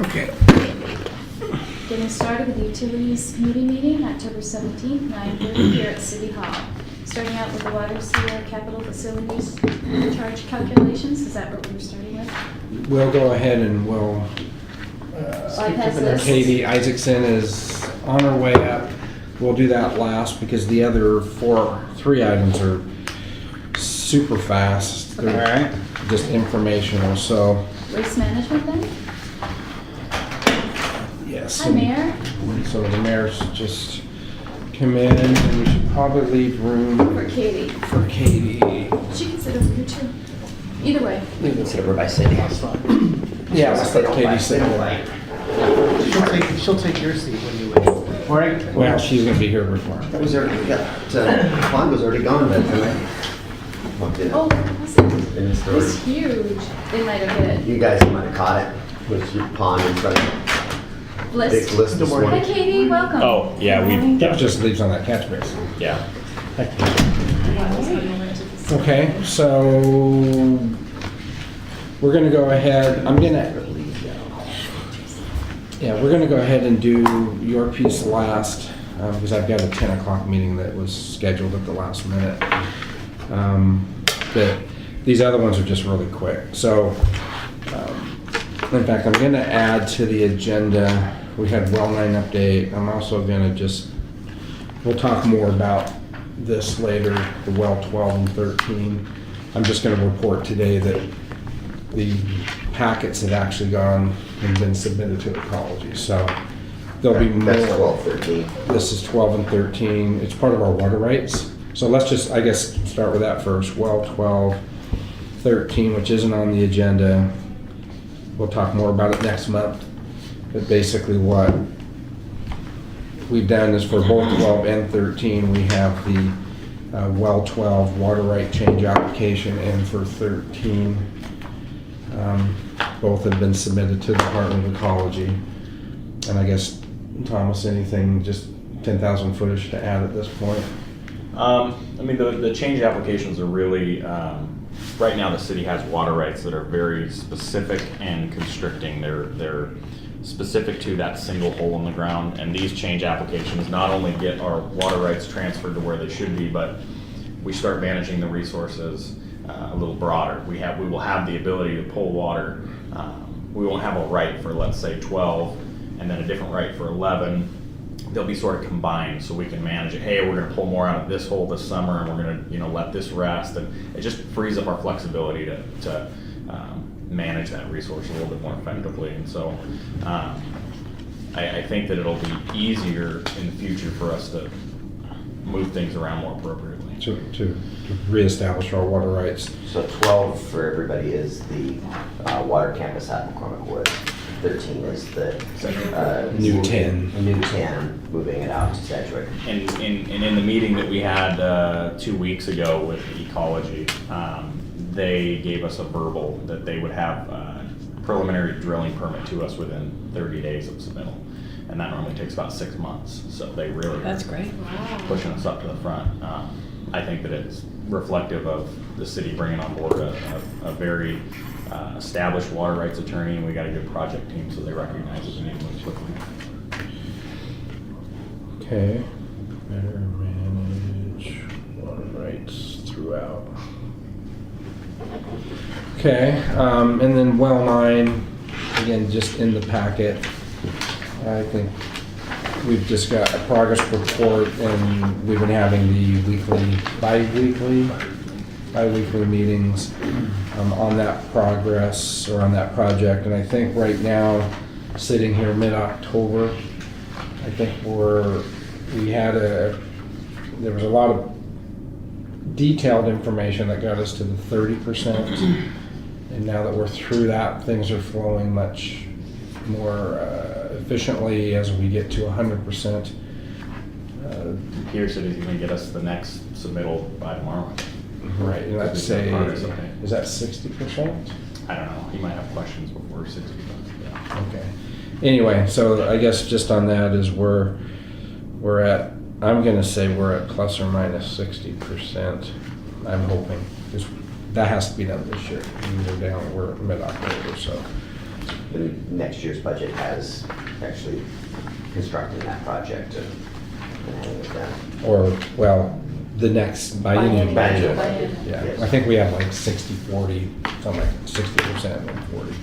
Okay. Getting started with the utilities committee meeting, October 17th, 9:30 here at City Hall. Starting out with the water sewer capital facilities charge calculations. Is that what we're starting with? We'll go ahead and we'll, Bypass this. Katie Isaacson is on her way up. We'll do that last because the other three items are super fast. They're Alright. just informational, so. Waste management then? Yes. Hi, Mayor. So the mayor's just come in and we should probably leave room For Katie. for Katie. She can sit over here too. Either way. We can sit over by Cindy. Yeah, let's let Katie sit there. She'll take your seat when you leave. Morning. Well, she's gonna be here before. That was already, Juan was already gone then, tonight. Oh, was it? In the It store. was huge. They might have hit. You guys might have caught it with your pond in front of you. Big List. list this Good morning. Hi, morning. Katie. Welcome. Oh, yeah, That just leaves on that catch base. yeah. Okay, so we're gonna go ahead, we're gonna go ahead and do your piece last, because I've got a 10 o'clock meeting that was scheduled at the last minute. But these other ones are just really quick. So, in fact, I'm gonna add to the agenda, we had well 9 update. I'm also gonna we'll talk more about this later, the well 12 and 13. I'm just gonna report today that the packets have actually gone and been submitted to ecology, so there'll be more. That's 12, 13. This is 12 and 13. It's part of our water rights. So let's just, I guess, start with that first. Well 12, 13, which isn't on the agenda. We'll talk more about it next month. But basically what we've done is for both 12 and 13, we have the well 12 water right change application, and for 13, both have been submitted to the Department of Ecology. And I guess, Thomas, anything, just 10,000 footage to add at this point? I mean, the change applications are really, right now the city has water rights that are very specific and constricting. They're specific to that single hole in the ground, and these change applications not only get our water rights transferred to where they should be, but we start managing the resources a little broader. We will have the ability to pull water. We won't have a right for, let's say, 12, and then a different right for 11. They'll be sort of combined, so we can manage it. Hey, we're going to pull more out of this hole this summer, and we're going to, let this rest, and it just frees up our flexibility to manage that resource a little bit more effectively. And so, I think that it'll be easier in the future for us to move things around more appropriately. To reestablish our water rights. So 12 for everybody is the water campus at McCormick Wood. 13 is the New 10. New 10, moving it out to Sedgwick. And in the meeting that we had 2 weeks ago with Ecology, they gave us a verbal that they would have a preliminary drilling permit to us within 30 days of submittal. And that normally takes about 6 months. So they really That's great. pushing us up to the front. I think that it's reflective of the city bringing on board a very established water rights attorney, and we got a good project team, so they recognize that we need to move quickly. Okay. Better manage water rights throughout. Okay, and then well 9, again, just in the packet. I think we've just got a progress report, and we've been having the bi-weekly meetings on that progress, or on that project. And I think right now, sitting here mid-October, I think there was a lot of detailed information that got us to the 30%. And now that we're through that, things are flowing much more efficiently as we get to 100%. Pierce City's gonna get us the next submittal by tomorrow. Right, and let's say, Okay. is that 60%? I don't know, he might have questions before 60, but yeah. Okay. Anyway, so I guess just on that is we're at, I'm gonna say we're at plus or minus 60%. I'm hoping, because that has to be done this year. We're mid-October, so. the next year's budget has actually constructing that project and having it done. Or, well, the next biennium budget. Biennium. Yeah, Yes. I think we have like 60/40, something like 60% and 40.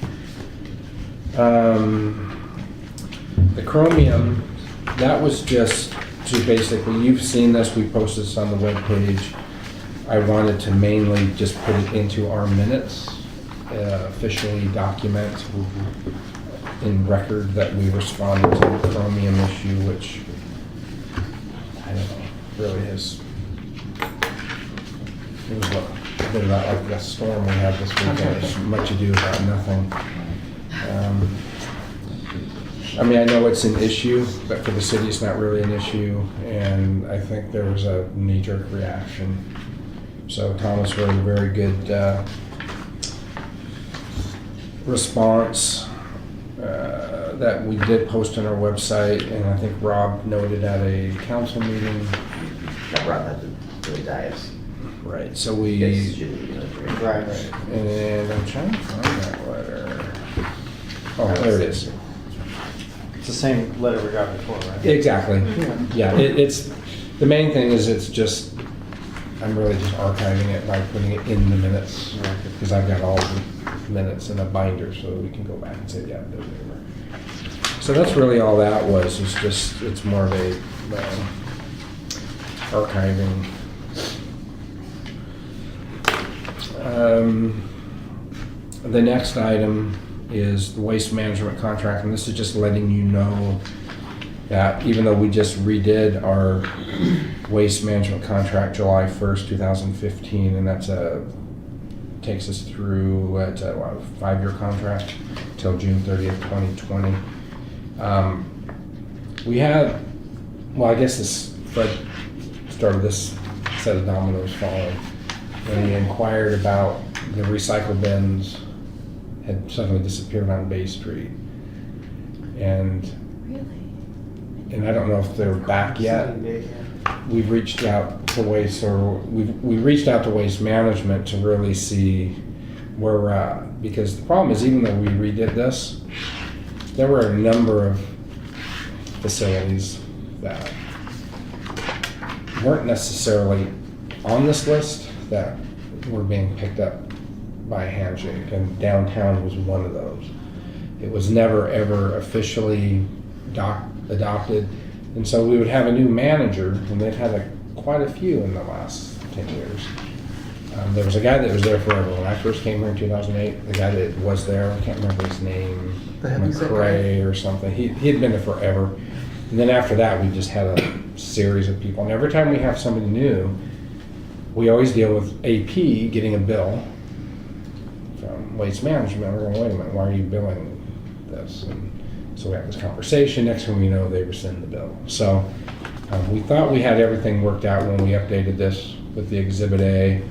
The Chromium, that was just to basically, you've seen this, we posted this on the webpage. I wanted to mainly just put it into our minutes, officially document in record that we responded to the Chromium issue, which, I don't know, really is, it was a bit about like the storm we had this weekend, it's much ado about nothing. I mean, I know it's an issue, but for the city, it's not really an issue, and I think there was a knee-jerk reaction. So Thomas wrote a very good response that we did post on our website, and I think Rob noted at a council meeting. I brought that to the dais. Right, so You guys we, should, you know, Right. and I'm trying to find that letter. Oh, there it is. It's the same letter we got before, right? Exactly. Yeah, it's, the main thing is it's just, I'm really just archiving it by putting it in the minutes. Right. Because I've got all the minutes in a binder so we can go back and say, yeah, there they were. So that's really all that was, it's just, it's more of a archiving. The next item is the waste management contract, and this is just letting you know that even though we just redid our waste management contract July 1st, 2015, and that's takes us through, it's a 5-year contract till June 30th, 2020. We had, well, I guess Fred started this set of dominoes falling when he inquired about the recycle bins had suddenly disappeared on Bay Street. And I don't know if they're back yet. We've reached out to Waste, or we reached out to Waste Management to really see where we're at. Because the problem is, even though we redid this, there were a number of facilities that weren't necessarily on this list that were being picked up by a handshake, and downtown was one of those. It was never ever officially adopted, and so we would have a new manager, and they've had quite a few in the last 10 years. There was a guy that was there forever. When I first came here in 2008, the guy that was there, I can't remember his name, The heavyset McRae or something. He had been there forever. And then after that, we just had a series of people. And every time we have somebody new, we always deal with AP getting a bill from Waste Management. We're going, wait a minute, why are you billing this? And so we have this conversation. Next thing we know, they rescind the bill. So we thought we had everything worked out when we updated this with the Exhibit A.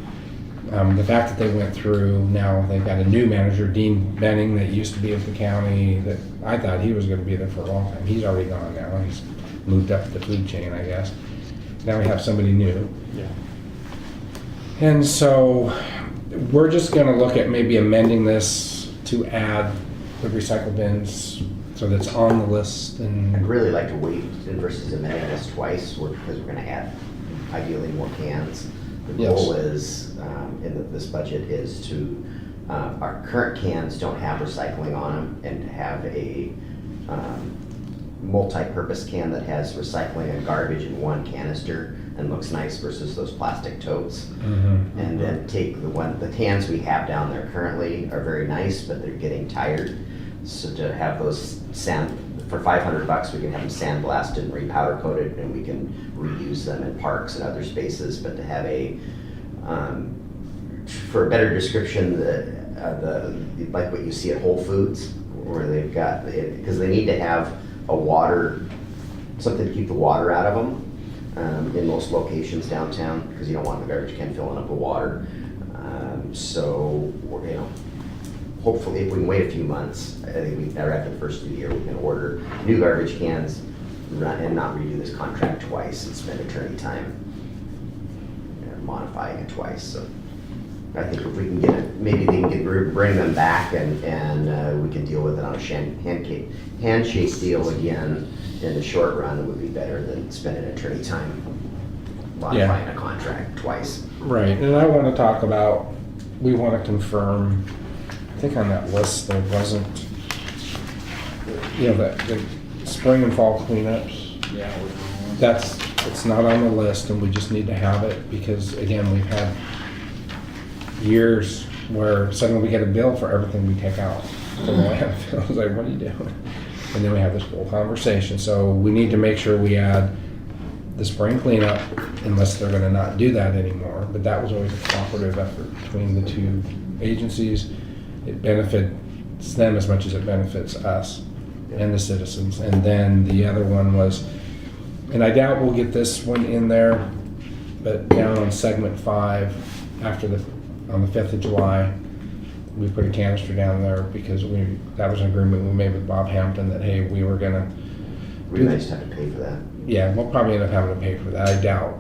The fact that they went through, now they've got a new manager, Dean Benning, that used to be with the county, that I thought he was going to be there for a long time. He's already gone now. He's moved up the food chain, I guess. Now we have somebody new. Yeah. And so we're just going to look at maybe amending this to add the recycle bins so that's on the list. I'd And really like to wait versus amending this twice, because we're gonna add ideally more cans. The Yes. goal is, this budget is to, our current cans don't have recycling on them, and to have a multi-purpose can that has recycling and garbage in one canister and looks nice versus those plastic totes. And then take the cans we have down there currently are very nice, but they're getting tired. So to have those for $500, we can have them sandblasted and repowder coated, and we can reuse them in parks and other spaces. But to have for a better description, like what you see at Whole Foods, where they've got, because they need to have something to keep the water out of them. In most locations downtown, because you don't want the garbage can filling up with water. So, hopefully if we can wait a few months, I think right after the first of the year, we can order new garbage cans and not redo this contract twice and spend attorney time modifying it twice. So I think if we can get it, maybe they can bring them back and we can deal with it on a handshake deal again in the short run. It would be better than spending attorney time modifying a contract twice. Right, and I want to talk about, we want to confirm, I think on that list there wasn't, the spring and fall cleanups. Yeah. It's not on the list and we just need to have it because again, we've had years where suddenly we get a bill for everything we take out from the landfill. I was like, what are you doing? And then we have this whole conversation. So we need to make sure we add the spring cleanup unless they're gonna not do that anymore. But that was always a cooperative effort between the two agencies. It benefits them as much as it benefits us and the citizens. And then the other one was, and I doubt we'll get this one in there, but down on segment 5, on the 5th of July, we put a canister down there because that was an agreement we made with Bob Hampton that, hey, we were gonna. We might just have to pay for that. Yeah, we'll probably end up having to pay for that. I doubt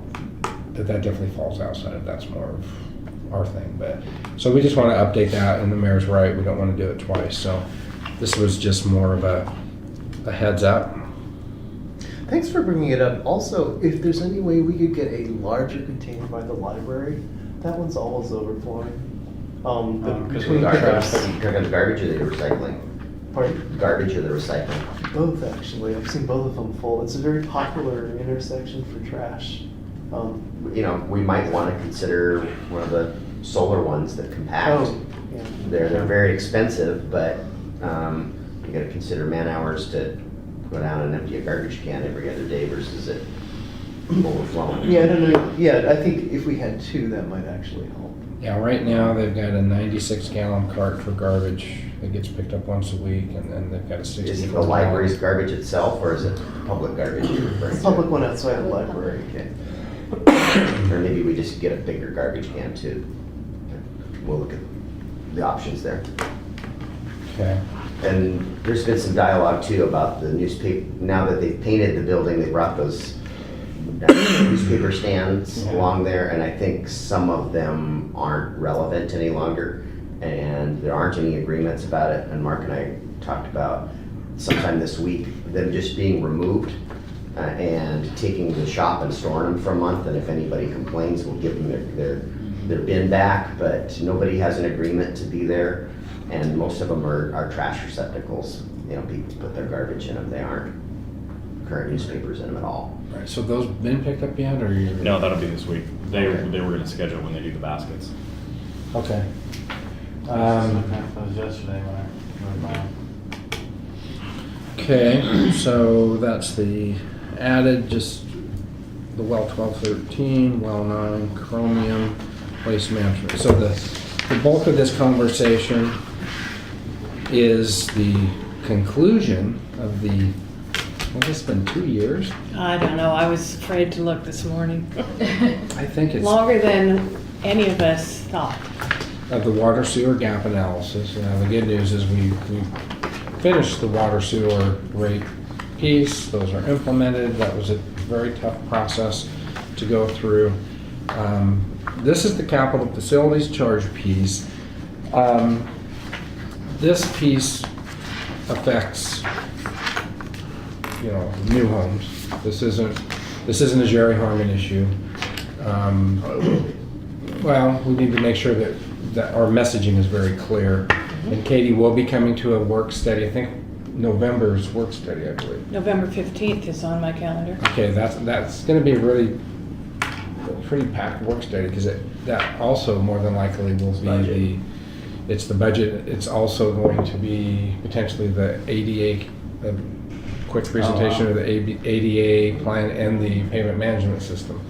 that definitely falls outside of, that's more of our thing, but, so we just wanna update that, and the mayor's right, we don't wanna do it twice, so this was just more of a heads up. Thanks for bringing it up. Also, if there's any way we could get a larger container by the library, that one's always overflowing. Between pickups. You talking about the garbage or the recycling? Pardon? The garbage or the recycling? Both, actually. I've seen both of them full. It's a very popular intersection for trash. We might want to consider one of the solar ones that compact. Oh, yeah. They're very expensive, but you got to consider man hours to go down and empty a garbage can every other day versus it overflowing. Yeah, I don't know. Yeah, I think if we had 2, that might actually help. Yeah, right now, they've got a 96-gallon cart for garbage that gets picked up once a week, and then they've got a 64. Is it the library's garbage itself, or is it public garbage you're referring It's to? a public one outside the library. Okay. Or maybe we just get a bigger garbage can too. We'll look at the options there. Okay. And there's been some dialogue too about the newspaper, now that they've painted the building, they brought those newspaper stands along there, and I think some of them aren't relevant any longer, and there aren't any agreements about it, and Mark and I talked about sometime this week, them just being removed and taking the shop and storing them for a month, and if anybody complains, we'll give them their bin back, but nobody has an agreement to be there, and most of them are trash receptacles. People put their garbage in them, they aren't current newspapers in them at all. Right, so those been picked up yet, or you? No, that'll be this week. They Okay. were gonna schedule when they do the baskets. Okay. That was yesterday when I rode by. Okay, so that's the added, just the well 1213, well 9, chromium, waste management. So the bulk of this conversation is the conclusion of the, it's been 2 years? I don't know, I was afraid to look this morning. I think it's Longer than any of us thought. of the water sewer gap analysis. The good news is we finished the water sewer rate piece. Those are implemented. That was a very tough process to go through. This is the capital facilities charge piece. This piece affects, new homes. This isn't a Jerry Harmon issue. Well, we need to make sure that our messaging is very clear. And Katie will be coming to a work study, I think November's work study, I believe. November 15th is on my calendar. Okay, that's gonna be a pretty packed work study, because that also more than likely will be it's the budget. It's also going to be potentially the ADA, quick presentation of the ADA plan and the payment management system.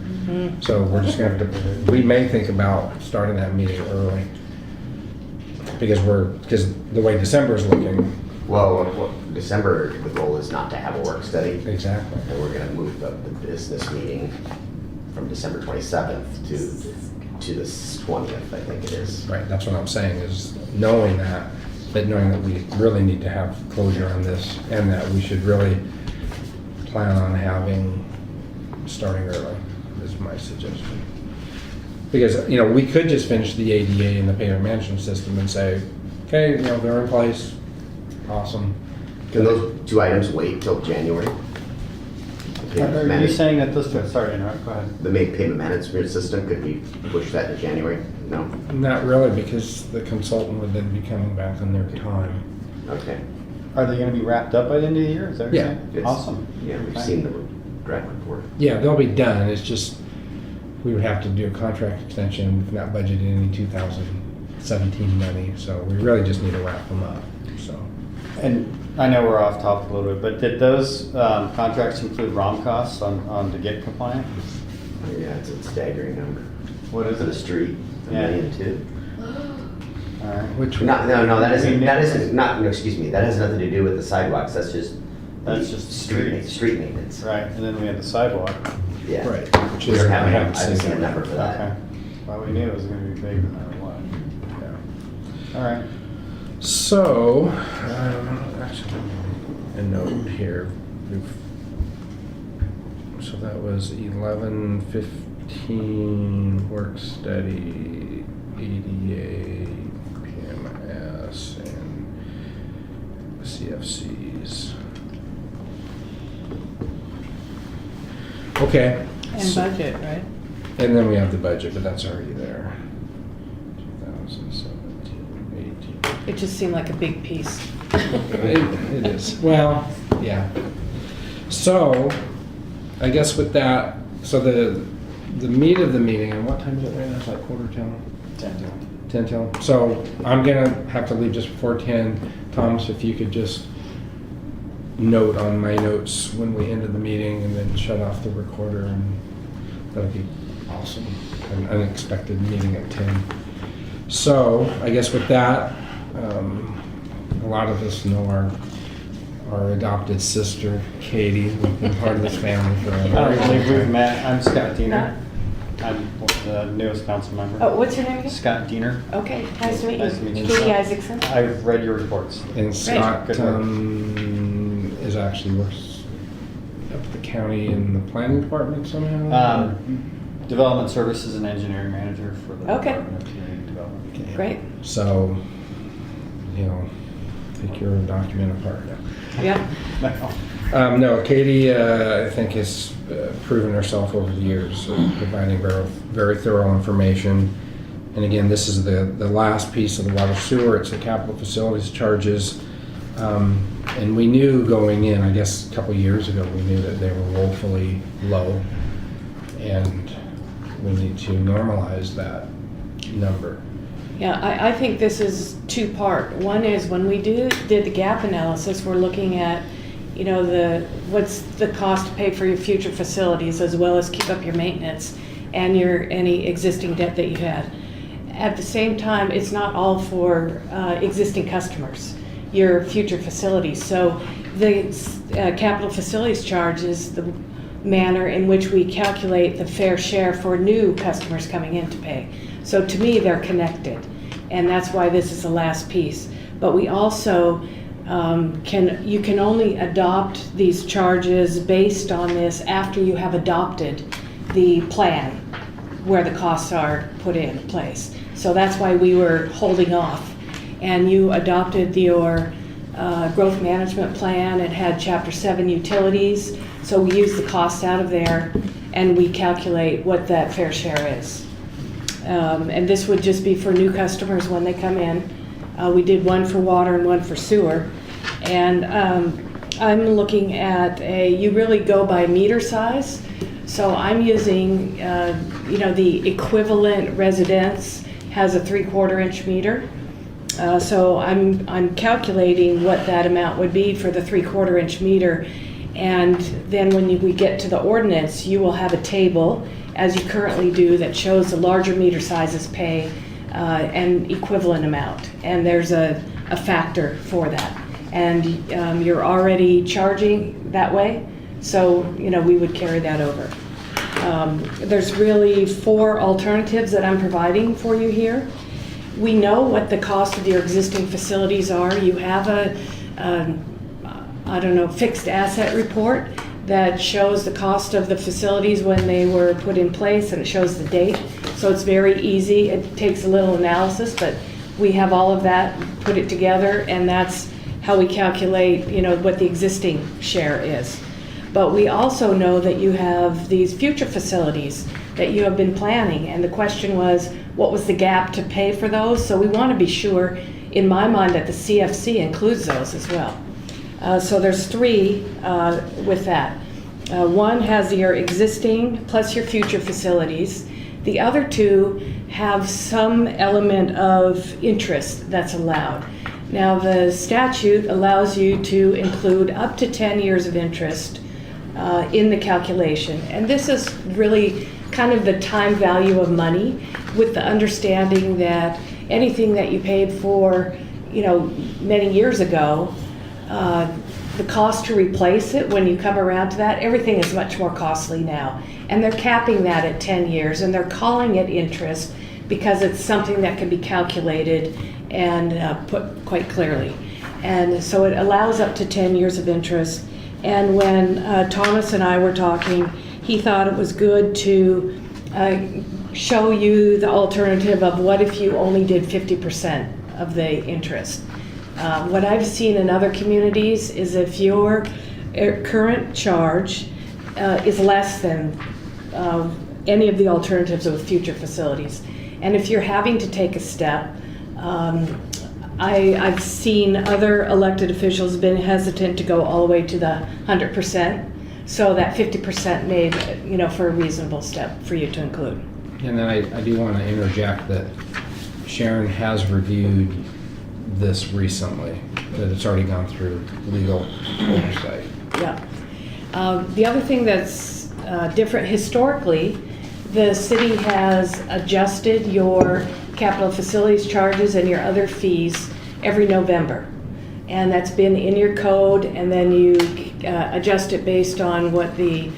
So we're just gonna have to, we may think about starting that meeting early, because the way December is looking. Well, December, the goal is not to have a work study, Exactly. and we're gonna move the business meeting from December 27th to the 20th, I think it is. Right, that's what I'm saying, is knowing that we really need to have closure on this, and that we should really plan on starting early, is my suggestion. Because, you know, we could just finish the ADA and the payment management system and say, okay, you know, they're in place, awesome. Can those two items wait till January? Are you saying that those two, sorry to interrupt, go ahead. The payment management system, could we push that to January? No? Not really, because the consultant would then be coming back on their time. Okay. Are they gonna be wrapped up by the end of the year? Is that what you're Yeah. saying? Yes. Awesome. Yeah, we've Okay. seen the draft report. Yeah, they'll be done, it's just, we would have to do a contract extension, we've not budgeted any 2017 money, so we really just need to wrap them up, so. And I know we're off topic a little bit, but did those contracts include ROM costs on to get compliant? Yeah, it's a staggering number. What is For the it? street, $1 Yeah. million too. All right. Which, No, that isn't, no, excuse me, that has nothing to do with the sidewalks, that's just. That's just streets. Street maintenance. Right, and then we had the sidewalk. Yeah. right, which We is, don't I have, I haven't haven't seen a seen number for Okay. that. Well, we knew it was gonna be big no matter what. Yeah. All right. So, actually, a note here. So that was 11:15 work study, ADA, PMS, and CFCs. Okay. And so- budget, right? And then we have the budget, but that's already there. 2017, 18. It just seemed like a big piece. It is. Well, yeah. So, I guess with that, so the meat of the meeting, and what time is it right now? It's like 9:45? 10 till. So I'm gonna have to leave just before 10. Thomas, if you could just note on my notes when we ended the meeting and then shut off the recorder, and that'd be awesome. An unexpected meeting at 10. So I guess with that, a lot of us know our adopted sister, Katie. We've been part of this family for a I very don't long believe we've time. met. I'm Scott Diener. I'm the newest council member. Oh, what's your name again? Scott Diener. Okay, nice to meet you. Nice to meet you. Katie Isaacson. I've read your reports. And Scott Good work. is actually works up at the county in the planning department somehow. Development Services and Engineering Manager for the Okay. Department of Community Development. Okay. Great. So, you know, pick your document apart. Yeah. No, Katie, I think has proven herself over the years, providing very thorough information. And again, this is the last piece of the water sewer. It's the capital facilities charges. And we knew going in, I guess a couple years ago, we knew that they were woefully low. And we need to normalize that number. Yeah, I think this is two-part. One is when we did the gap analysis, we're looking at, you know, what's the cost to pay for your future facilities as well as keep up your maintenance and any existing debt that you had. At the same time, it's not all for existing customers, your future facilities. So the capital facilities charge is the manner in which we calculate the fair share for new customers coming in to pay. So to me, they're connected, and that's why this is the last piece. But we also you can only adopt these charges based on this after you have adopted the plan where the costs are put in place. So that's why we were holding off. And you adopted your growth management plan. It had Chapter 7 utilities. So we use the costs out of there and we calculate what that fair share is. And this would just be for new customers when they come in. We did one for water and one for sewer. And I'm looking at you really go by meter size. So I'm using, the equivalent residence has a 3/4 inch meter. So I'm calculating what that amount would be for the 3/4 inch meter. And then when we get to the ordinance, you will have a table, as you currently do, that shows the larger meter sizes pay an equivalent amount. And there's a factor for that. And you're already charging that way, so we would carry that over. There's really 4 alternatives that I'm providing for you here. We know what the cost of your existing facilities are. You have a fixed asset report that shows the cost of the facilities when they were put in place, and it shows the date. So it's very easy. It takes a little analysis, but we have all of that, put it together, and that's how we calculate, what the existing share is. But we also know that you have these future facilities that you have been planning, and the question was, what was the gap to pay for those? So we want to be sure, in my mind, that the CFC includes those as well. So there's 3 with that. One has your existing plus your future facilities. The other 2 have some element of interest that's allowed. Now, the statute allows you to include up to 10 years of interest in the calculation. And this is really kind of the time value of money, with the understanding that anything that you paid for, many years ago, the cost to replace it when you come around to that, everything is much more costly now. And they're capping that at 10 years, and they're calling it interest because it's something that can be calculated and put quite clearly. And so it allows up to 10 years of interest. And when Thomas and I were talking, he thought it was good to show you the alternative of what if you only did 50% of the interest. What I've seen in other communities is if your current charge is less than any of the alternatives with future facilities. And if you're having to take a step, I've seen other elected officials been hesitant to go all the way to the 100%, so that 50% made, for a reasonable step for you to include. And then I do want to interject that Sharon has reviewed this recently, that it's already gone through legal oversight. Yeah. The other thing that's different historically, the city has adjusted your capital facilities charges and your other fees every November. And that's been in your code, and then you adjust it based on what the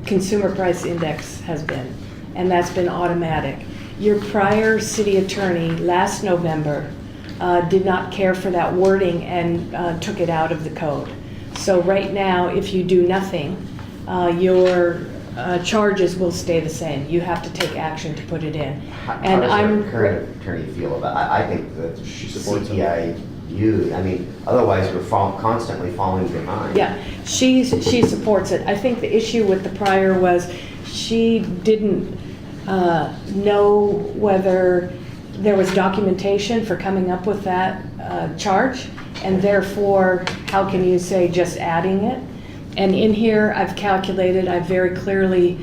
consumer price index has been. And that's been automatic. Your prior city attorney last November did not care for that wording and took it out of the code. So right now, if you do nothing, your charges will stay the same. You have to take action to put it in. How does our current attorney feel about it? I think that She supports it. CPIU, otherwise we're constantly falling behind. Yeah, she supports it. I think the issue with the prior was she didn't know whether there was documentation for coming up with that charge, and therefore, how can you say just adding it? And in here, I've calculated, I've very clearly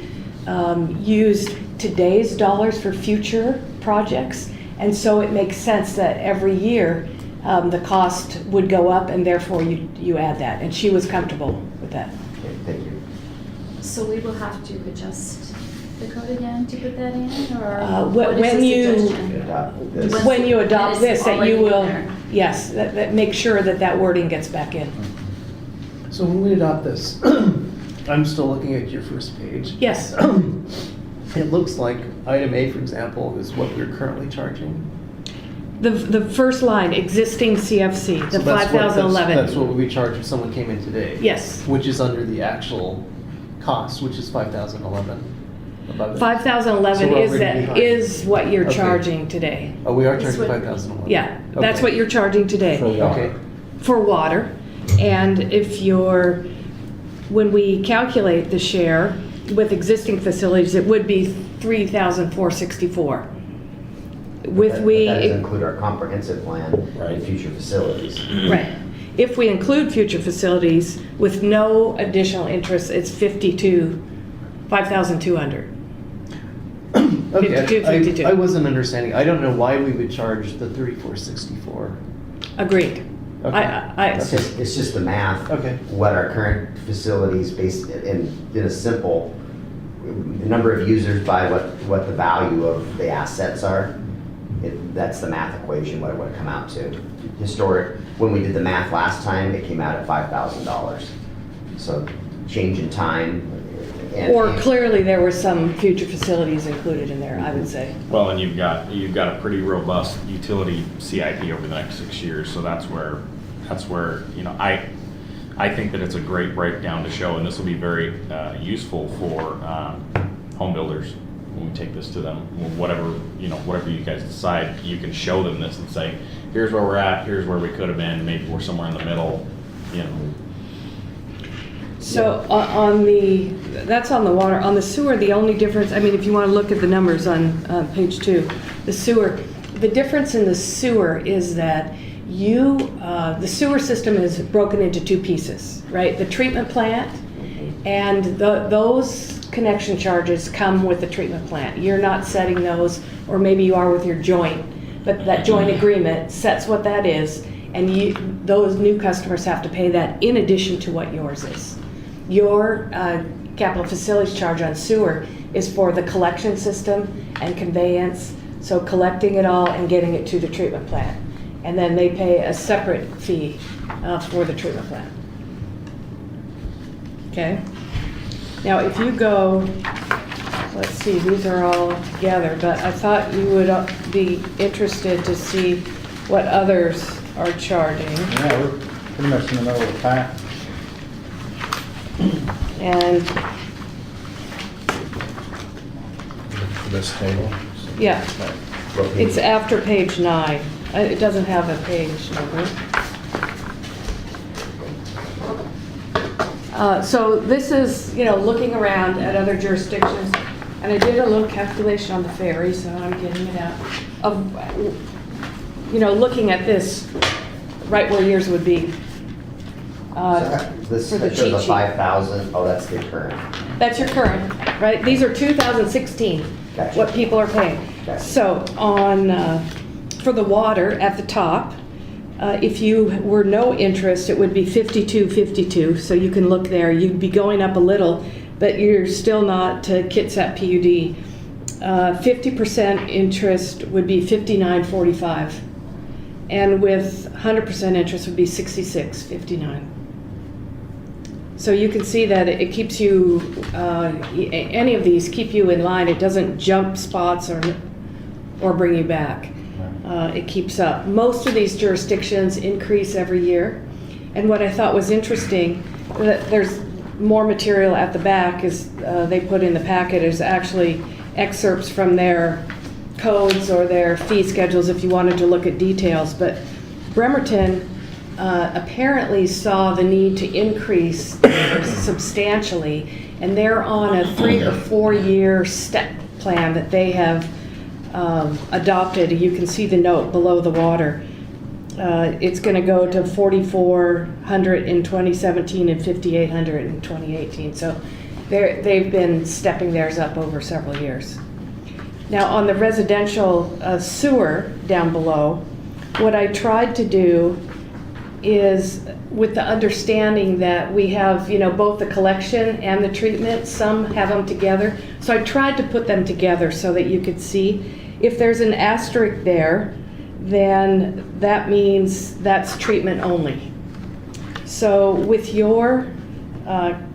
used today's dollars for future projects, and so it makes sense that every year the cost would go up, and therefore you add that. And she was comfortable with that. Okay, thank you. So we will have to adjust the code again to put that in, or when what is the you- suggestion? Adopt this. Once When you adopt it's this, that already you in will, there. yes, that make sure that wording gets back in. So when we adopt this, I'm still looking at your first page. Yes, It looks like item A, for example, is what we're currently charging. the first line, existing CFC, the So that's what- 5,011. That's what would be charged if someone came in today. Yes. Which is under the actual cost, which is 5,011 above it. 5,011 So we're is already behind. is what you're Okay. charging today. Oh, we are That's charging what- 5,011. Yeah, that's Okay. what you're charging today. For water. Okay, For water. And if when we calculate the share with existing facilities, it would be 3,464. With That we, doesn't include our comprehensive plan Right. and future facilities. right. If we include future facilities with no additional interest, it's 5,200. okay. 52. I wasn't understanding. I don't know why we would charge the 3,464. Agreed. Okay. It's just the math. Okay. What our current facilities based in a simple, the number of users by what the value of the assets are. That's the math equation, what it would come out to. When we did the math last time, it came out at $5,000. So change in time. Or clearly there were some future facilities included in there, I would say. Well, and you've got a pretty robust utility CIP over the next 6 years, so that's where I think that it's a great breakdown to show, and this will be very useful for home builders when we take this to them, whatever, whatever you guys decide, you can show them this and say, here's where we're at, here's where we could have been, maybe we're somewhere in the middle, So that's on the water. On the sewer, the only difference, I mean, if you want to look at the numbers on page 2, the sewer, the difference in the sewer is that the sewer system is broken into 2 pieces, right? The treatment plant, and those connection charges come with the treatment plant. You're not setting those, or maybe you are with your joint, but that joint agreement sets what that is, and those new customers have to pay that in addition to what yours is. Your capital facilities charge on sewer is for the collection system and conveyance, so collecting it all and getting it to the treatment plant. And then they pay a separate fee for the treatment plant. Okay? Now, if you go, let's see, these are all together, but I thought you would be interested to see what others are charging. Yeah, we're pretty much in the middle of the pack. And, This table. yeah, it's after page 9. It doesn't have a page number. So this is, looking around at other jurisdictions, and I did a little calculation on the ferry, so I'm getting it out, of, looking at this, right where yours would be. This for the shows cheat the sheet. 5,000, oh, that's the current. That's your current, right? These are 2016, Gotcha. what people are paying. Gotcha. So for the water at the top, if you were no interest, it would be 52.52. So you can look there. You'd be going up a little, but you're still not to Kitsap PUD. 50% interest would be 59.45, and with 100% interest would be 66.59. So you can see that it keeps you, any of these keep you in line. It doesn't jump spots or bring you back. It keeps up. Most of these jurisdictions increase every year. And what I thought was interesting, that there's more material at the back, is they put in the packet, is actually excerpts from their codes or their fee schedules if you wanted to look at details. But Bremerton apparently saw the need to increase substantially, and they're on a 3 or 4 year step plan that they have adopted. You can see the note below the water. It's going to go to 4,400 in 2017 and 5,800 in 2018. So they've been stepping theirs up over several years. Now on the residential sewer down below, what I tried to do is, with the understanding that we have, both the collection and the treatment, some have them together. So I tried to put them together so that you could see. If there's an asterisk there, then that means that's treatment only. So with your,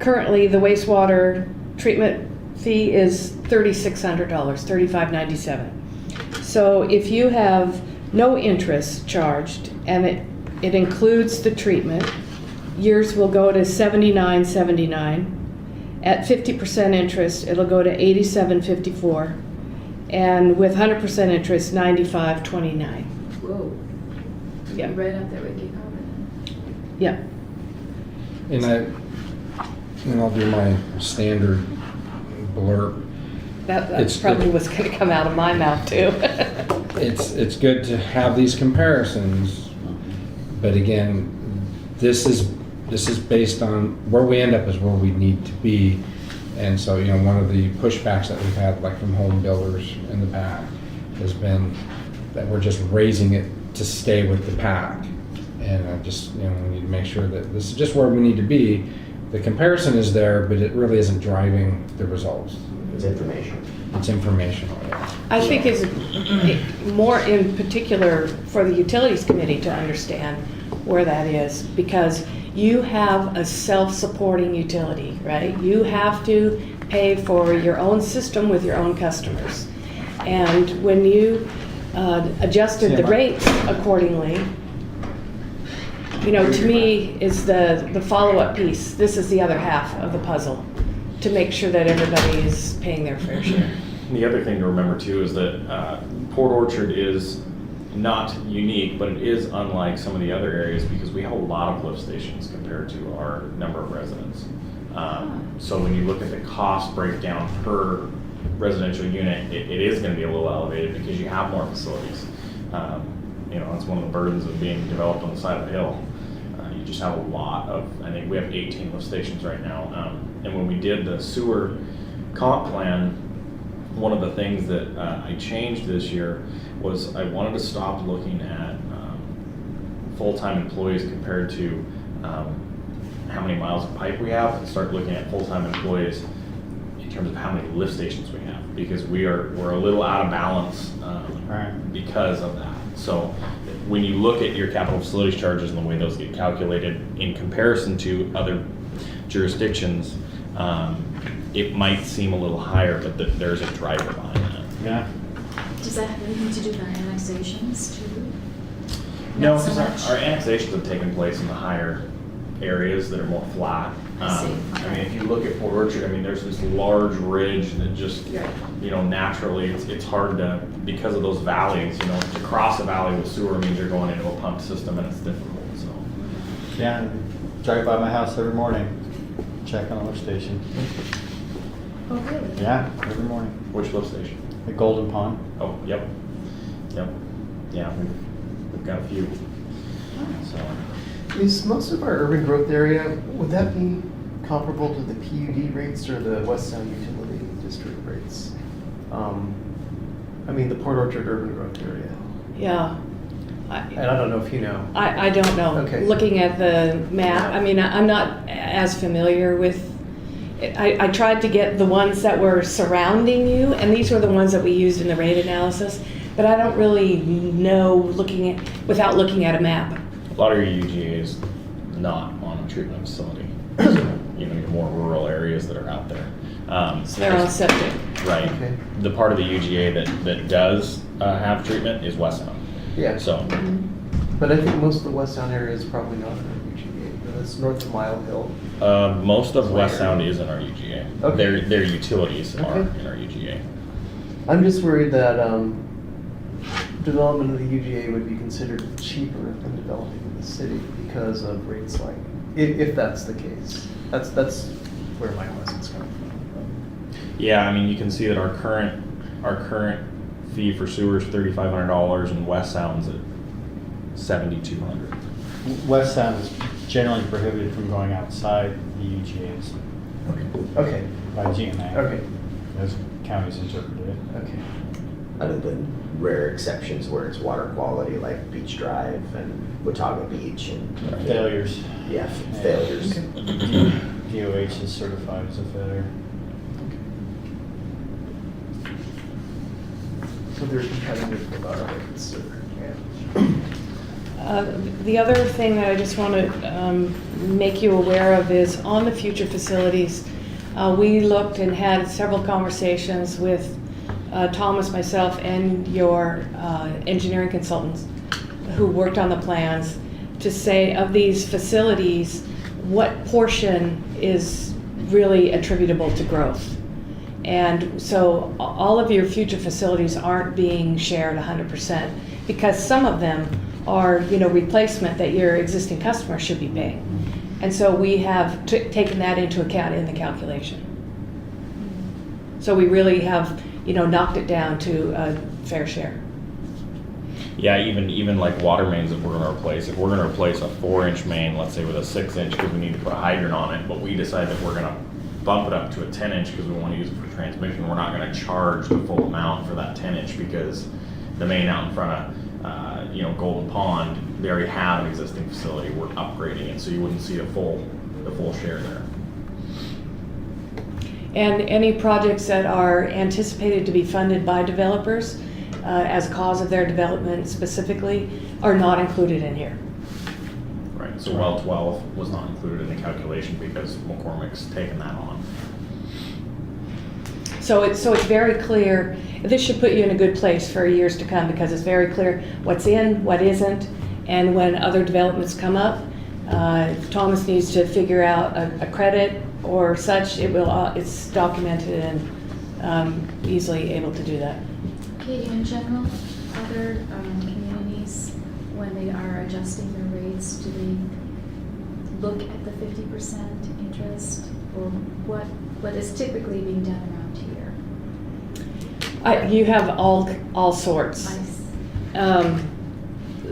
currently the wastewater treatment fee is $3,600, $3,597. So if you have no interest charged, and it includes the treatment, yours will go to $79.79. At 50% interest, it'll go to $87.54. And with 100% interest, $95.29. Whoa. Yeah. You're right up there with Gig Harbor then. Yeah. And I'll do my standard blurb. That's It's probably good. what's going to come out of my mouth too. It's good to have these comparisons, but again, this is based on where we end up is where we need to be. And so, one of the pushbacks that we've had, like from home builders in the past, has been that we're just raising it to stay with the pack. And I just, we need to make sure that this is just where we need to be. The comparison is there, but it really isn't driving the results. It's information. It's informational. I think it's more in particular for the Utilities Committee to understand where that is, because you have a self-supporting utility, right? You have to pay for your own system with your own customers. And when you adjusted the rates accordingly, to me is the follow-up piece. This is the other half of the puzzle, to make sure that everybody is paying their fair share. the other thing to remember too is that Port Orchard is not unique, but it is unlike some of the other areas because we have a lot of lift stations compared to our number of residents. So when you look at the cost breakdown per residential unit, it is going to be a little elevated because you have more facilities. You know, that's one of the burdens of being developed on the side of the hill. You just have a lot of, I think we have 18 lift stations right now. And when we did the sewer comp plan, one of the things that I changed this year was I wanted to stop looking at full-time employees compared to how many miles of pipe we have and start looking at full-time employees in terms of how many lift stations we have, because we're a little out of balance because of that. So when you look at your capital facilities charges and the way those get calculated in comparison to other jurisdictions, it might seem a little higher, but there's a driver behind that. Yeah. Does that have anything to do with our annexations too? No, Not so because much. our annexations have taken place in the higher areas that are more flat. I see. I mean, if you look at Port Orchard, I mean, there's this large ridge that just, Right. you know, naturally, it's hard to, because of those valleys, you know, to cross a valley with sewer means you're going into a pump system and it's difficult, so. Yeah, drive by my house every morning, check on the lift station. Oh, really? Yeah, every morning. Which lift station? The Golden Pond. Oh, yep. Yep. Yeah, we've got a few, so. Is most of our urban growth area, would that be comparable to the PUD rates or the West Sound Utility District rates? I mean, the Port Orchard urban growth area. Yeah. And I don't know if you know. I don't know. Okay. Looking at the map, I mean, I'm not as familiar with, I tried to get the ones that were surrounding you, and these were the ones that we used in the rate analysis, but I don't really know without looking at a map. A lot of your UGA is not on a treatment facility. So, you know, your more rural areas that are out there. So they're all septic. Right. Okay. The part of the UGA that does have treatment is West Sound. Yeah. So, But I think most of the West Sound area is probably not in our UGA, but it's north of Mile Hill. most of West Sound is in our UGA. Okay. Their utilities are Okay. in our UGA. I'm just worried that development of the UGA would be considered cheaper than developing in the city because of rates like, if that's the case. That's where my question's coming from. Yeah, I mean, you can see that our current fee for sewer is $3,500 and West Sound's at $7,200. West Sound is generally prohibited from going outside the UGAs Okay, by GMA. okay, As counties interpret it. okay. Other than rare exceptions where it's water quality, like Beach Drive and Watauga Beach and. Failures. Yeah, failures. DOH is certified as a failure. So they're competitive with our rates, or, yeah. The other thing that I just want to make you aware of is on the future facilities, we looked and had several conversations with Thomas, myself, and your engineering consultants who worked on the plans to say of these facilities, what portion is really attributable to growth. And so all of your future facilities aren't being shared 100% because some of them are, replacement that your existing customer should be paying. And so we have taken that into account in the calculation. So we really have, knocked it down to a fair share. Yeah, even like water mains that we're gonna replace. If we're gonna replace a 4-inch main, let's say with a 6-inch because we need to put a hydrant on it, but we decide that we're gonna bump it up to a 10-inch because we want to use it for transmission, we're not gonna charge the full amount for that 10-inch because the main out in front of, Golden Pond, they already have an existing facility. We're upgrading it, so you wouldn't see the full share there. And any projects that are anticipated to be funded by developers as a cause of their development specifically are not included in here. Right, so well 12 was not included in the calculation because McCormick's taken that on. So it's very clear. This should put you in a good place for years to come because it's very clear what's in, what isn't, and when other developments come up, if Thomas needs to figure out a credit or such, it's documented and easily able to do that. Katie, in general, other communities, when they are adjusting their rates, do they look at the 50% interest? Or what is typically being done around here? You have all sorts. Nice.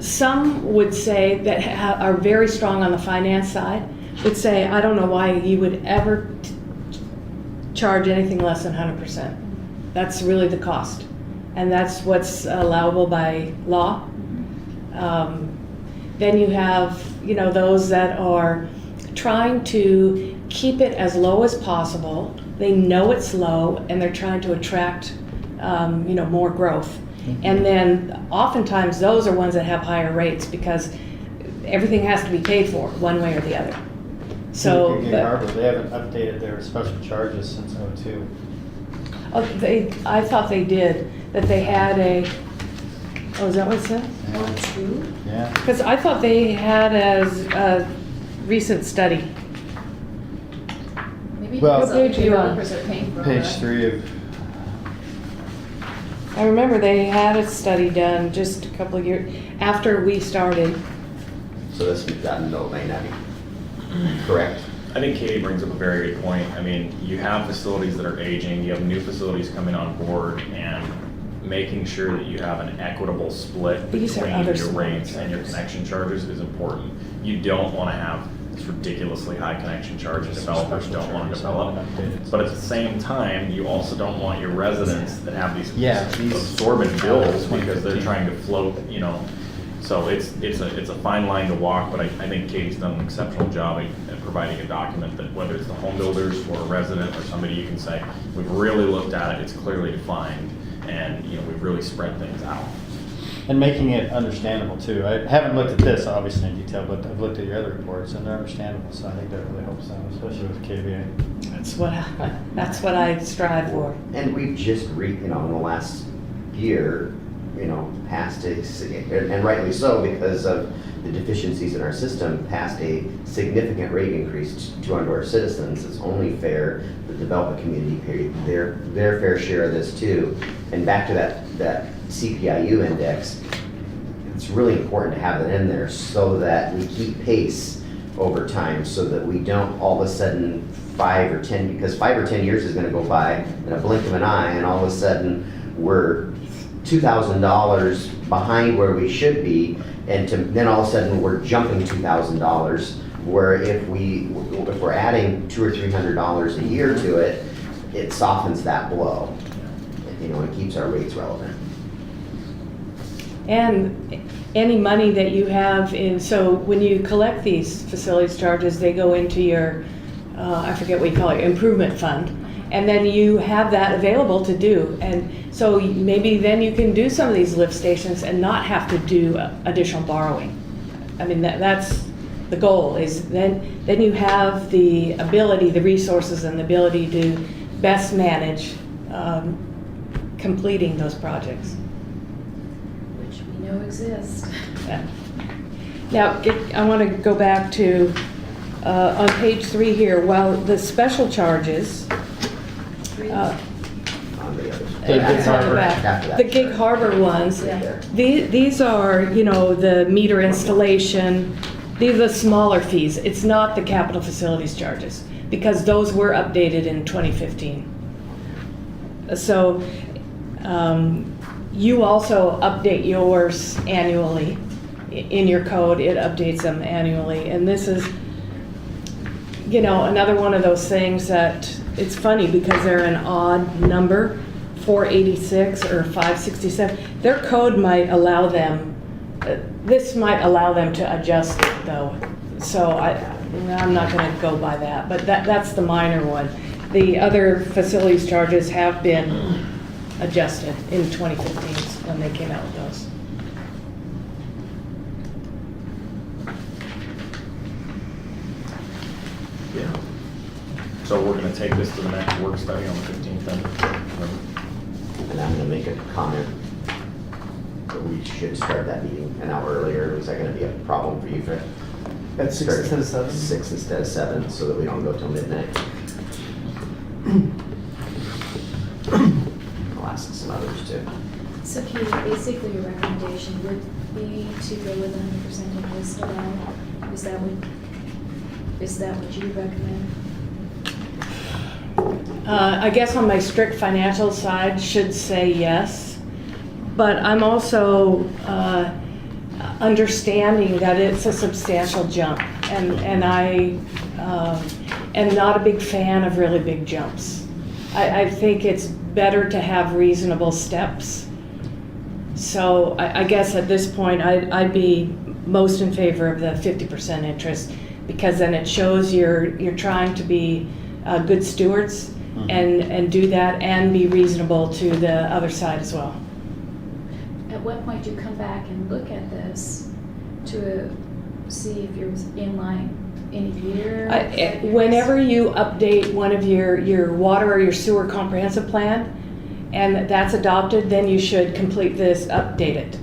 Some would say that are very strong on the finance side, would say, I don't know why you would ever charge anything less than 100%. That's really the cost. And that's what's allowable by law. Then you have, those that are trying to keep it as low as possible. They know it's low and they're trying to attract, more growth. And then oftentimes those are ones that have higher rates because everything has to be paid for one way or the other. So, Gig Harbor, they haven't updated their special charges since '02. I thought they did, that they had is that what it said? Oh, true. Yeah. Because I thought they had a recent study. Maybe Well- because What page are you on? developers are paying for Page it. 3 of, I remember they had a study done just a couple of years after we started. So this, that note may not be correct. I think Katie brings up a very good point. I mean, you have facilities that are aging, you have new facilities coming on board, and making sure that you have an equitable split These are between other your smaller rates and your charges. connection charges is important. You don't want to have this ridiculously high connection charge and developers don't want to develop. But at the same time, you also don't want your residents that have these Yeah, these- absorbent bills 2015. because they're trying to float, So it's a fine line to walk, but I think Katie's done an exceptional job at providing a document that whether it's the home builders or a resident or somebody, you can say, we've really looked at it, it's clearly defined, and, we've really spread things out. and making it understandable too. I haven't looked at this obviously in detail, but I've looked at your other reports and they're understandable, so I think that really helps them, especially with KVA. That's what I strive for. And we've just in the last year, passed and rightly so because of the deficiencies in our system, passed a significant rate increase to our citizens. It's only fair the development community pay their fair share of this too. And back to that CPIU index, it's really important to have it in there so that we keep pace over time so that we don't all of a sudden 5 or 10, because 5 or 10 years is going to go by in a blink of an eye and all of a sudden we're $2,000 behind where we should be, and then all of a sudden we're jumping $2,000. Where if we're adding $200 or $300 a year to it, it softens that blow. It keeps our rates relevant. And any money that you have so when you collect these facilities charges, they go into your, I forget what you call it, improvement fund. And then you have that available to do. And so maybe then you can do some of these lift stations and not have to do additional borrowing. I mean, that's the goal, is then you have the ability, the resources and the ability to best manage completing those projects. Which we know exist. Yeah. Now, I want to go back to, on page 3 here, while the special charges, On the others. Gig that's on the Harbor. back. After that. The Gig Harbor ones, Right there. these are, the meter installation, these are the smaller fees. It's not the capital facilities charges, because those were updated in 2015. So, you also update yours annually. In your code, it updates them annually. And this is, another one of those things that it's funny because they're an odd number, 486 or 567. Their code might allow them, this might allow them to adjust it though. So I'm not going to go by that, but that's the minor one. The other facilities charges have been adjusted in 2015 when they came out with those. Yeah. So we're gonna take this to the next work study on the 15th then? And I'm gonna make a comment that we should start that meeting an hour earlier. Is that gonna be a problem for you, Fred? At 6 instead of 7? 6 instead of 7, so that we don't go till midnight. I'll ask some others too. So Katie, basically your recommendation would be to go with 100% interest allowed? Is that what you recommend? I guess on my strict financial side, should say yes. But I'm also understanding that it's a substantial jump. And I am not a big fan of really big jumps. I think it's better to have reasonable steps. So I guess at this point, I'd be most in favor of the 50% interest, because then it shows you're trying to be good stewards and do that and be reasonable to the other side as well. At what point do you come back and look at this to see if you're in line in a year? 5 years? Whenever you update one of your water or your sewer comprehensive plan, and that's adopted, then you should complete this, update it.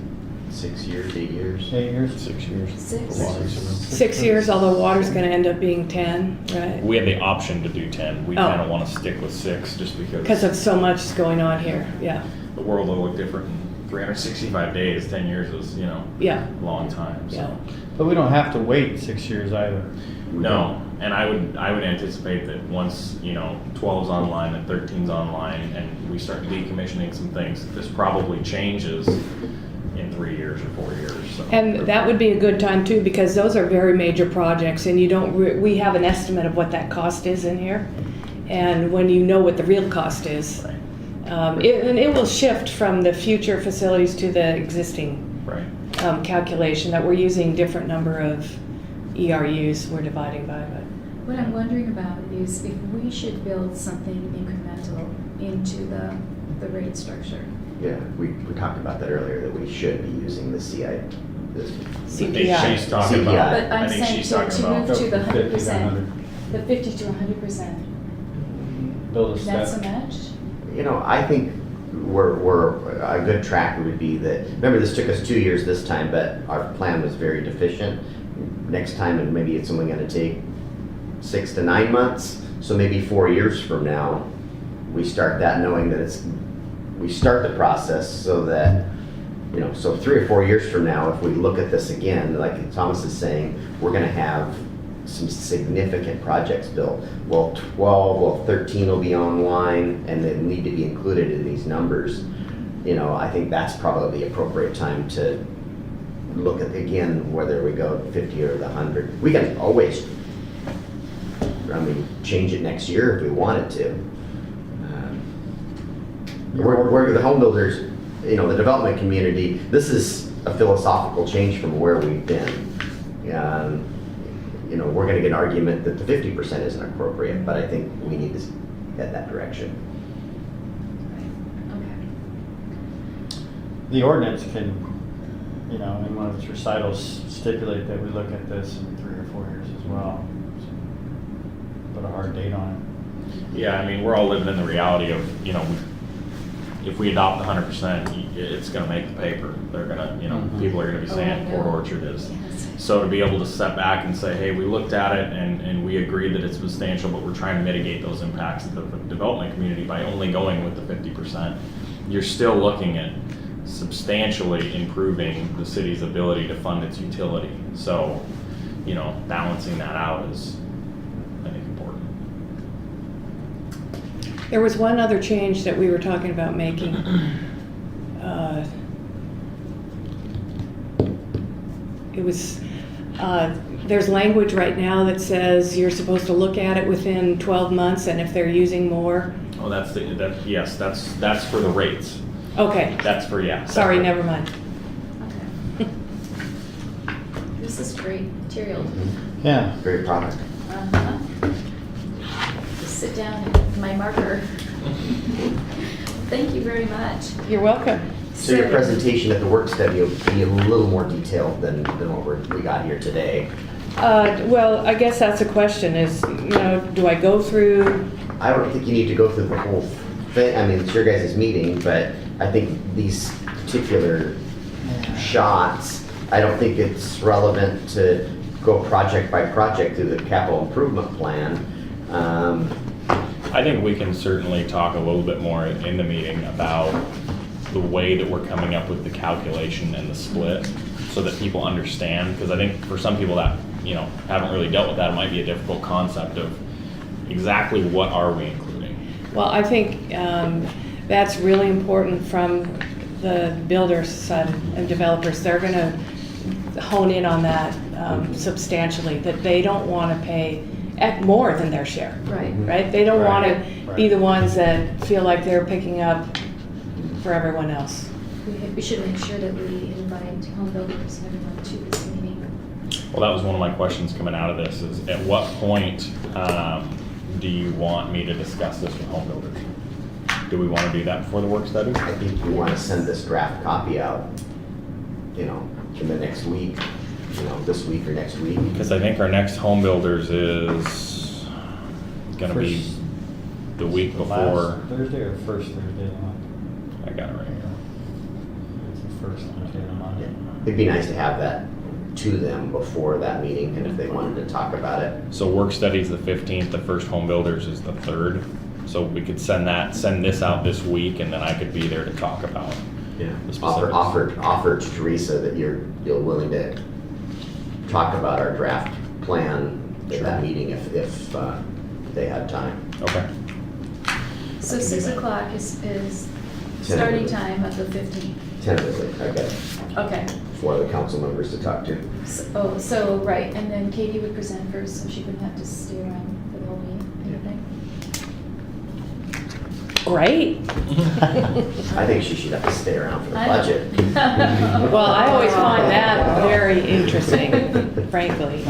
6 years, 8 years? 8 years? 6 years. 6. The water's in them. 6 years, although water's gonna end up being 10, right? We have the option to do 10. We Oh. kind of want to stick with 6 just Because because of so much is going on here, yeah, the world will look different in 365 days. 10 years is, yeah. a long time. So. Yeah. But we don't have to wait 6 years either. No, and I would anticipate that once 12's online and 13's online, and we start decommissioning some things, this probably changes in 3 years or 4 years. So. And that would be a good time too, because those are very major projects, and you don't, we have an estimate of what that cost is in here. And when you know what the real cost is, Right. and it will shift from the future facilities to the existing Right. calculation, that we're using different number of ERUs we're dividing by. But What I'm wondering about is if we should build something incremental into the rate structure. Yeah, we talked about that earlier, that we should be using the CI. I think CPI. she's talking CPI. about. But I I'm think saying she's to talking about. move to the 50 to 100%, 100. the 50 to 100%. Build a That's a step. match? I think we're a good track would be that, remember, this took us 2 years this time, but our plan was very deficient. Next time, and maybe it's only gonna take 6 to 9 months, so maybe 4 years from now, we start that knowing that we start the process so that, so 3 or 4 years from now, if we look at this again, like Thomas is saying, we're gonna have some significant projects built. Well, 13 will be online and they need to be included in these numbers. I think that's probably the appropriate time to look at, again, whether we go 50 or the 100. We can always, change it next year if we wanted to. We're the home builders, the development community, this is a philosophical change from where we've been. We're gonna get an argument that the 50% isn't appropriate, but I think we need to head that direction. Okay. The ordinance can, in one of its recitals, stipulate that we look at this in 3 or 4 years as well. Put a hard date on Yeah, we're all living in the reality of, if we adopt 100%, it's gonna make the paper. They're gonna, people are gonna be saying Oh, I know. Port Orchard is. Yes. So to be able to step back and say, hey, we looked at it and we agree that it's substantial, but we're trying to mitigate those impacts to the development community by only going with the 50%, you're still looking at substantially improving the city's ability to fund its utility. So, balancing that out is, I think, important. there was one other change that we were talking about making. It was, there's language right now that says you're supposed to look at it within 12 months, and if they're using more. Oh, that's for the rates. Okay, That's for, yeah. sorry, separate. never mind. Okay. This is great material. it. Yeah. Very product. Uh-huh. Just sit down and my marker. Thank you very much. You're welcome. So your presentation at the work study will be a little more detailed than what we got here today. Well, I guess that's a question is, do I go through, I don't think you need to go through the whole thing. It's your guys' meeting, but I think these particular shots, I don't think it's relevant to go project by project through the capital improvement plan. I think we can certainly talk a little bit more in the meeting about the way that we're coming up with the calculation and the split so that people understand, because I think for some people that, you know, haven't really dealt with that, it might be a difficult concept of exactly what are we including. Well, I think that's really important from the builders side and developers. They're going to hone in on that substantially, that they don't want to pay more than their share. Right. Right? They don't want Right. to be the ones that feel like they're picking up for everyone else. We should make sure that we invite home builders and everyone to this meeting. Well, that was one of my questions coming out of this, is at what point do you want me to discuss this with home builders? Do we want to do that before the work study? I think you want to send this draft copy out, you know, in the next week, you know, this week or next week. Because I think our next home builders is gonna be First- the week Last before. Thursday or first Thursday of the month? I got it right here. It's the first Thursday of the month. It'd be nice to have that to them before that meeting, and if they wanted to talk about it. So work study is the 15th, the first home builders is the 3rd. So we could send this out this week, and then I could be there to talk about the specifics. Offer to Teresa that you're willing to talk about our draft plan at that meeting if they had time. Okay. So 6 o'clock is starting time of the 15th. Tentatively, I guess, Okay. for the council members to talk to. So, right, and then Katie would present first, so she wouldn't have to stay around for the whole meeting, anything? Great. I think she should have to stay around for the I know. budget. Well, I always find that very interesting, frankly.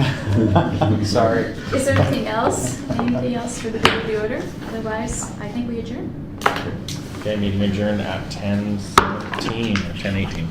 Sorry. Is there anything else? Anything else for the good of the order? Otherwise, I think we adjourn. Okay, meeting adjourned at 10:17 or 10:18.